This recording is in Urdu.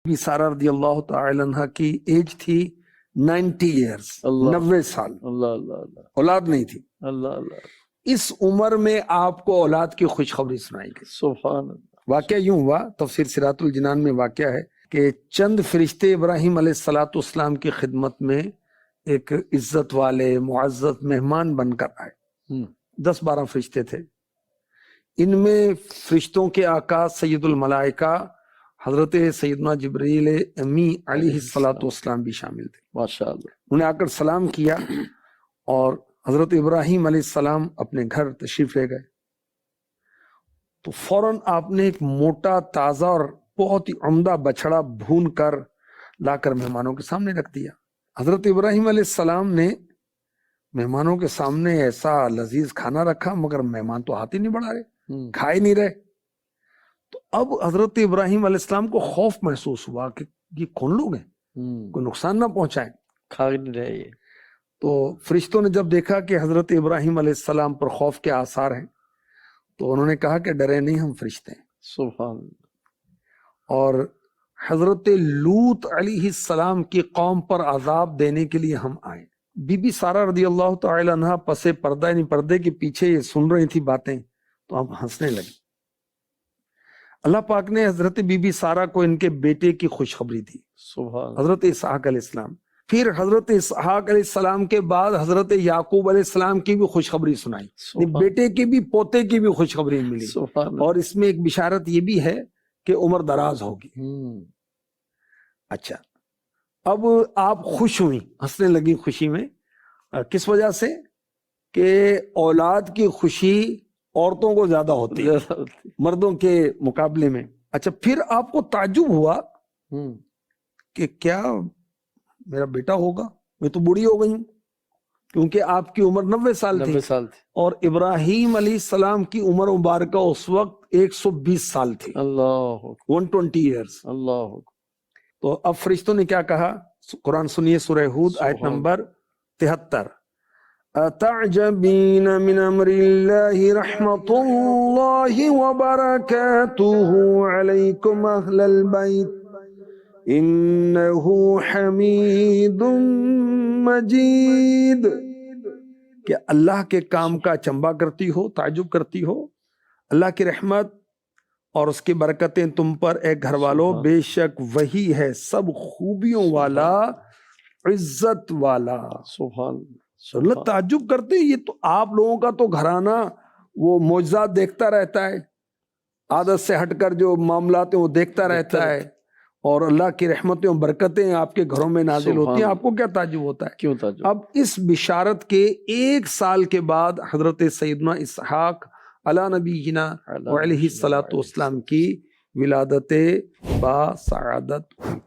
بی سارہ رضی اللہ تعالی عنہ کی ایج تھی 90 ایئرس، 90 سال، اللہ اللہ اللہ اولاد نہیں تھی۔ اللہ اللہ، اس عمر میں آپ کو اولاد کی خوشخبری سنائی گئی۔ سبحان اللہ۔ واقعہ یوں ہوا، تفسیر صراط الجنان میں واقعہ ہے کہ چند فرشتے ابراہیم علیہ السلام کی خدمت میں ایک عزت والے معزز مہمان بن کر آئے۔ 10-12 فرشتے تھے۔ ان میں فرشتوں کے آقا سید الملائکہ حضرت سیدنا جبریل امی علیہ السلام بھی شامل تھے۔ ماشاءاللہ۔ انہیں آ کر سلام کیا اور حضرت ابراہیم علیہ السلام اپنے گھر تشریف لے گئے تو فوراً آپ نے ایک موٹا تازہ اور بہت ہی عمدہ بچڑا بھون کر لا کر مہمانوں کے سامنے رکھ دیا۔ حضرت ابراہیم علیہ السلام نے مہمانوں کے سامنے ایسا لذیذ کھانا رکھا، مگر مہمان تو ہاتھ ہی نہیں بڑھا رہے، کھا ہی نہیں رہے۔ تو اب حضرت ابراہیم علیہ السلام کو خوف محسوس ہوا کہ یہ کون لوگ ہیں، کوئی نقصان نہ پہنچائیں۔ کھا نہیں رہے یہ۔ تو فرشتوں نے جب دیکھا کہ حضرت ابراہیم علیہ السلام پر خوف کے آثار ہیں تو انہوں نے کہا کہ ڈرے نہیں، ہم فرشتے ہیں۔ سبحان اللہ۔ اور حضرت لوط علیہ السلام کی قوم پر عذاب دینے کے لیے ہم آئے۔ بی بی سارہ رضی اللہ تعالی عنہ پسے پردہ یعنی پردے کے پیچھے یہ سن رہی تھی باتیں تو ہم ہنسنے لگی۔ اللہ پاک نے حضرت بی بی سارہ کو ان کے بیٹے کی خوشخبری دی، سبحان حضرت اسحاق علیہ السلام۔ پھر حضرت اسحاق علیہ السلام کے بعد حضرت یعقوب علیہ السلام کی بھی خوشخبری سنائی، بیٹے کی بھی پوتے کی بھی خوشخبری ملی۔ سبحان اور اس میں ایک بشارت یہ بھی ہے کہ عمر دراز ہوگی۔ اچھا، اب آپ خوش ہوئی، ہنسنے لگی خوشی میں، کس وجہ سے؟ کہ اولاد کی خوشی عورتوں کو زیادہ ہوتی ہے مردوں کے مقابلے میں۔ اچھا، پھر آپ کو تعجب ہوا کہ کیا میرا بیٹا ہوگا؟ میں تو بوڑھی ہو گئی ہوں، کیونکہ آپ کی عمر 90 سال تھی اور ابراہیم علیہ السلام کی عمر مبارکہ اس وقت 120 سال تھی، اللہ 120 ایئرس۔ اللہ۔ تو اب فرشتوں نے کیا کہا؟ قرآن سنیے، سورہ ہود آیت نمبر 73۔ اتعجبین من امر اللہ رحمت اللہ وبرکاتہ علیکم اہل البیت انہ حمید مجید۔ کہ اللہ کے کام کا چنبا کرتی ہو، تعجب کرتی ہو، اللہ کی رحمت اور اس کی برکتیں تم پر اے گھر والوں، بے شک وہی ہے سب خوبیوں والا، عزت والا۔ سبحان اللہ تعجب کرتے، یہ تو آپ لوگوں کا تو گھرانہ وہ معجزات دیکھتا رہتا ہے، عادت سے ہٹ کر جو معاملات ہیں وہ دیکھتا رہتا ہے، اور اللہ کی رحمتیں اور برکتیں آپ کے گھروں میں نازل ہوتی ہیں، آپ کو کیا تعجب ہوتا ہے؟ کیوں تعجب؟ اب اس بشارت کے 1 سال کے بعد حضرت سیدنا اسحاق علی نبینا علیہ الصلوۃ والسلام کی ولادت با سعادت ہوئی۔